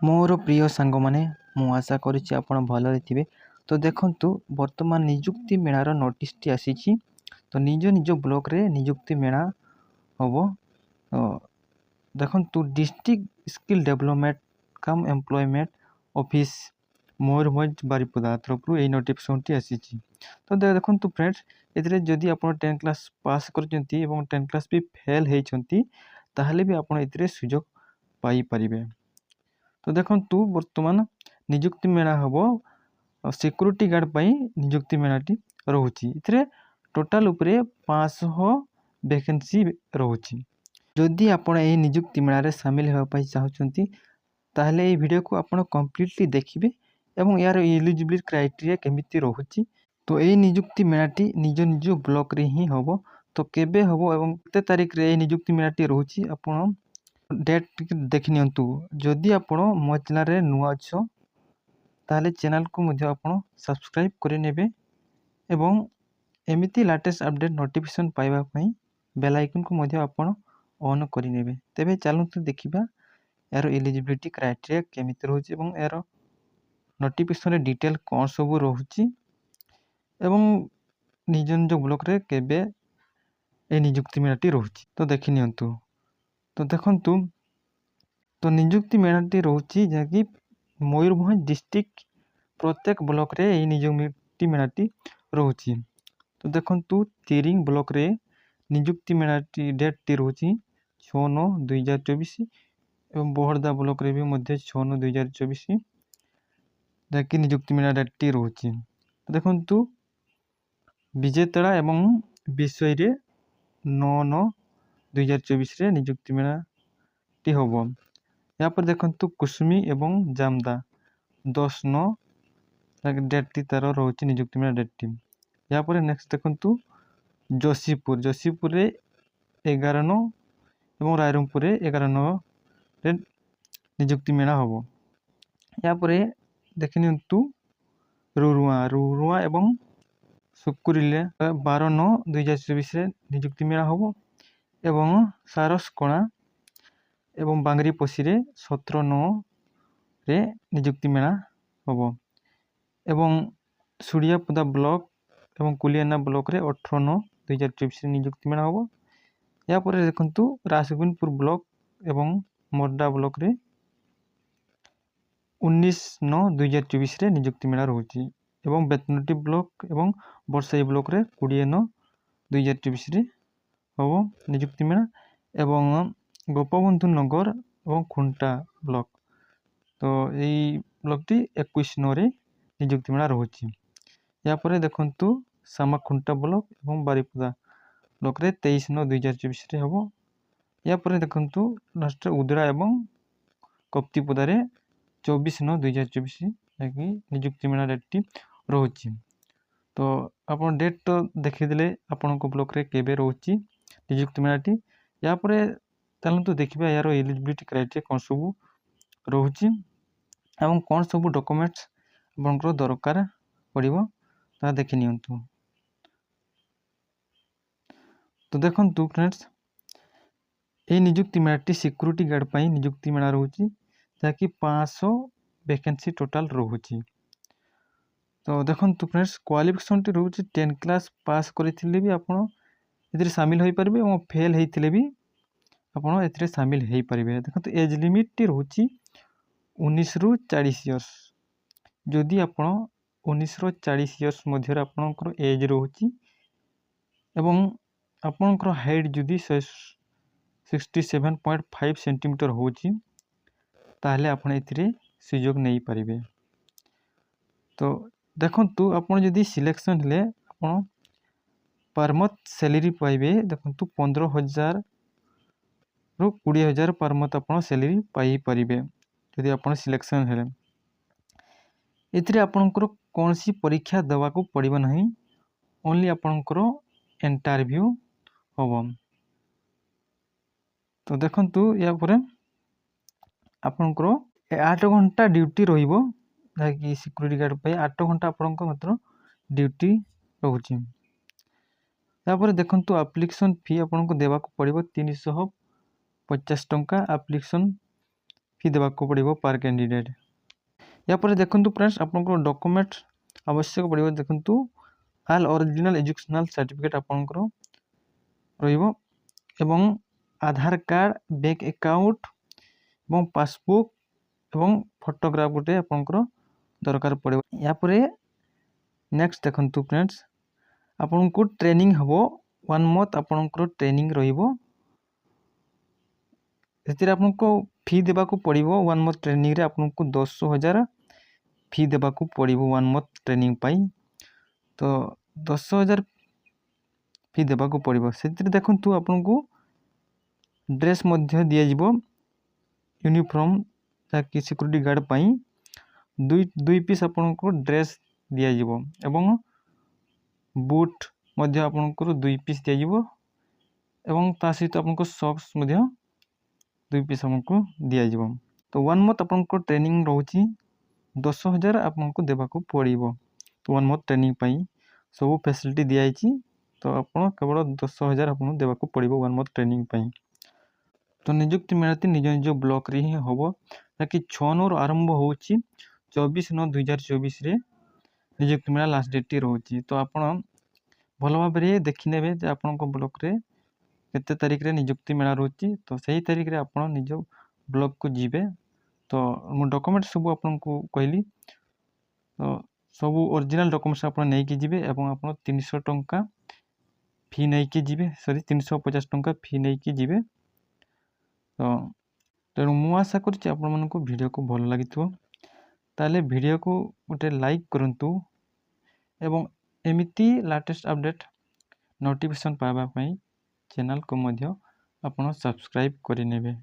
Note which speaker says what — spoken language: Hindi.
Speaker 1: मोर प्रिय सांग माने मु आशा करुच्ची आपण भलरे थिबे। तो देखंतु वर्तमान निजुक्ति मेणार नोटिसटी आसीछि। तो निज निज ब्लॉक रे निजुक्ति मेणा हबो। देखंतु डिस्ट्रिक्ट स्किल डेवलपमेंट कम एम्प्लॉयमेंट ऑफिस मयूरभंज बारिपदा तरफ यही नोटिफिकेशनटी आसीछि। तो देखंतु फ्रेंड्स एथिरे जदि आपण 10 क्लास पास करचंती एवं 10 क्लास भी फेल हेचंती ताहले भी आपण एथिरे सुयोग पाई परिबे। तो देखंतु वर्तमान निजुक्ति मेला हबो सिक्योरिटी गार्ड पई निजुक्ति मेलाटी रहुछि। इथरे टोटल उपरे 500 वैकेंसी रहुछि। जदि आपण एही निजुक्ति मेला रे शामिल हेबा पई चाहउछंती ताहले एही वीडियो को आपण कंप्लीटली देखिबे एवं यार एलिजिबिलिटी क्राइटेरिया केमिति रहुछि। तो एही निजुक्ति मेलाटी निज निज ब्लॉक रे ही हबो। तो केबे हबो एवं केते तारिख रे एही निजुक्ति मेलाटी रहुछि आपण डेट देखि नियंतु। जदि आपण मो चैनल रे नुआ अछो ताहले चैनल को मध्ये आपण सब्सक्राइब करि नेबे एवं एमिति लेटेस्ट अपडेट नोटिफिकेशन पाइबा पई बेल आइकन को मध्ये आपण ऑन करि नेबे। तेबे चलंतु देखिबा यार एलिजिबिलिटी क्राइटेरिया केमिति रहउछि एवं यार नोटिफिकेशन रे डिटेल कोन सब रहउछि एवं निज निज ब्लॉक रे केबे ए निजुक्ति मेलाटी रहउछि। तो देखि नियंतु। तो देखंतु तो निजुक्ति मेलाटी रहउछि जेकि मयूरभंज डिस्ट्रिक्ट प्रत्येक ब्लॉक रे एही निजुक्ति मेलाटी रहउछि। तो देखंतु तिरिंग ब्लॉक रे निजुक्ति मेलाटी डेट टी रहउछि 6/9/2024 एवं बोहरदा ब्लॉक रे भी मध्ये 6/9/2024 जेकि निजुक्ति मेला डेट टी रहउछि। तो देखंतु विजेतड़ा एवं विषय रे 9/9/2024 रे निजुक्ति मेला टी होबो। यहाँ पर देखंतु कुसुमी एवं जामदा 10/9 डेट टी तार रहउछि निजुक्ति मेला डेट टी। यहाँ पर नेक्स्ट देखंतु जोशीपुर रे 11/9 एवं रायरंगपुर रे 11/9 रे निजुक्ति मेला होबो। यहाँ पर देखनियंतु रुरुआ एवं सुकुरिले 12/9/2024 रे निजुक्ति मेला होबो एवं सारसकोणा एवं बांगरी पोसी रे 17/9 रे निजुक्ति मेला होबो एवं सुड़ियापुदा ब्लॉक एवं कुलियाना ब्लॉक रे 18/9/2024 रे निजुक्ति मेला होबो। या पर देखंतु रासगुनपुर ब्लॉक एवं मोरडा ब्लॉक रे 19/9/2024 रे निजुक्ति मेला रहउछि एवं बेतनटी ब्लॉक एवं बरसाई ब्लॉक रे 20/9/2024 रे होबो निजुक्ति मेला एवं गोपबंधु नगर एवं खुंटा ब्लॉक तो यही ब्लॉक टी 21/9 रे निजुक्ति मेला रहउछि। या पर देखंतु सामाखुंटा ब्लॉक एवं बारिपदा ब्लॉक रे 23/9/2024 रे होबो। या पर देखंतु लास्ट उदरा एवं कप्तिपदा रे 24/9/2024 याकि निजुक्ति मेला डेट टी रहउछि। तो आपण डेट तो देखि देले आपण को ब्लॉक रे केबे रहउछि निजुक्ति मेला टी। या पर चलंतु देखिबा यार एलिजिबिलिटी क्राइटेरिया कोन सब रहउछि एवं कोन सब डॉक्यूमेंट्स आपनकर दरकार पड़िबो ता देखि नियंतु। तो देखंतु फ्रेंड्स ए निजुक्ति मेलाटी सिक्योरिटी गार्ड पई निजुक्ति मेला रहउछि ताकि 500 वैकेंसी टोटल रहउछि। तो देखंतु फ्रेंड्स क्वालिफिकेशन टी रहउछि 10 क्लास पास करिथिले भी आपण एथिरे शामिल होई परिबे एवं फेल हेइथिले भी आपण एथिरे शामिल हेइ परिबे। देखंतु एज लिमिट टी रहउछि 19 रु 40 इयर्स। जदि आपण 19 रु 40 इयर्स मध्य आपणकर एज रहउछि एवं आपणकर हाइट जदि 67.5 सेंटीमीटर होउछि ताहले आपण एथिरे सुयोग नै परिबे। तो देखंतु आपण जदि सिलेक्शन हेले आपण पर मंथ सैलरी पाइबे। देखंतु 15,000 रु 20,000 पर मंथ आपण सैलरी पाई परिबे जदि आपण सिलेक्शन हेले। एथिरे आपणकर कोनसी परीक्षा देवा को पड़िबो नहीं, ओनली आपणकर इंटरव्यू होबो। तो देखंतु या परे आपणकर 8 घंटा ड्यूटी रहिबो कि सिक्योरिटी गार्ड पे 8 घंटा आपणकर मात्र ड्यूटी रहउछि। या परे देखंतु एप्लीकेशन फी आपणको देवा को पड़िबो 350 टंका एप्लीकेशन फी देवाक पड़ो पर कैंडिडेट। यापर देखु फ्रेंड्स आपंकर डॉक्यूमेंट आवश्यक पड़ो देखु ऑल ओरिजिनल एजुकेशनल सर्टिफिकेट आपंकर एवं आधार कार्ड बैंक अकाउंट एवं पासबुक एवं फोटोग्राफ गोटे आपंकर दरकार पड़ो। यापर नेक्स्ट देखु फ्रेंड्स आपन को ट्रेनिंग हम 1 मंथ आपंकर ट्रेनिंग रहिबो। आपको फी देवाक पड़ो 1 मंथ ट्रेनिंग रे आपको 10,000 फी देवाक पड़ो 1 मंथ ट्रेनिंग पाई। तो 10,000 फी देवाक पड़ो से देखु आपको ड्रेस दि यूनिफॉर्म ताकि सिक्योरिटी गार्ड पाई दुई पीस आपको ड्रेस दि एवं बूट आपको 2 पीस दि एवं ता सहित आपको सॉक्स 2 पीस हमको दि। तो 1 मंथ आपको ट्रेनिंग रोची 10,000 आपको देवाक पड़ो। तो 1 मंथ ट्रेनिंग पाई सब फैसिलिटी दिखाई। तो आप केवल 10,000 आपको देवाक पड़ो 1 मंथ ट्रेनिंग पाई। तो निजुक्ति मेलाती निज निज ब्लॉक रे ही हम ताकि 6 आरंभ हो 24/9/2024 निजुक्ति मेला लास्ट डेट रोचे। तो आप भल भाव देखने आपण ब्लॉक रे केते तारीख रे निजुक्ति मेला रोची। तो सही तारीख रे आपण निज ब्लॉक को जीवे। तो मो डॉक्यूमेंट सब आपको कहली। तो सब ओरिजिनल डॉक्यूमेंट्स आप नहीं जीवे एवं आप 300 टंका फी नहीं कि जीवे सॉरी 350 टंका फी नहीं कि जीवे। तो तेणु मु आशा करुच्ची आपण मानक वीडियो को भल लगी ताले वीडियो को गोटे लाइक करंतु एवं एमिती लेटेस्ट अपडेट नोटिफिकेशन पाइबा पई चैनल को मध्य आपण सब्सक्राइब करि नेबे।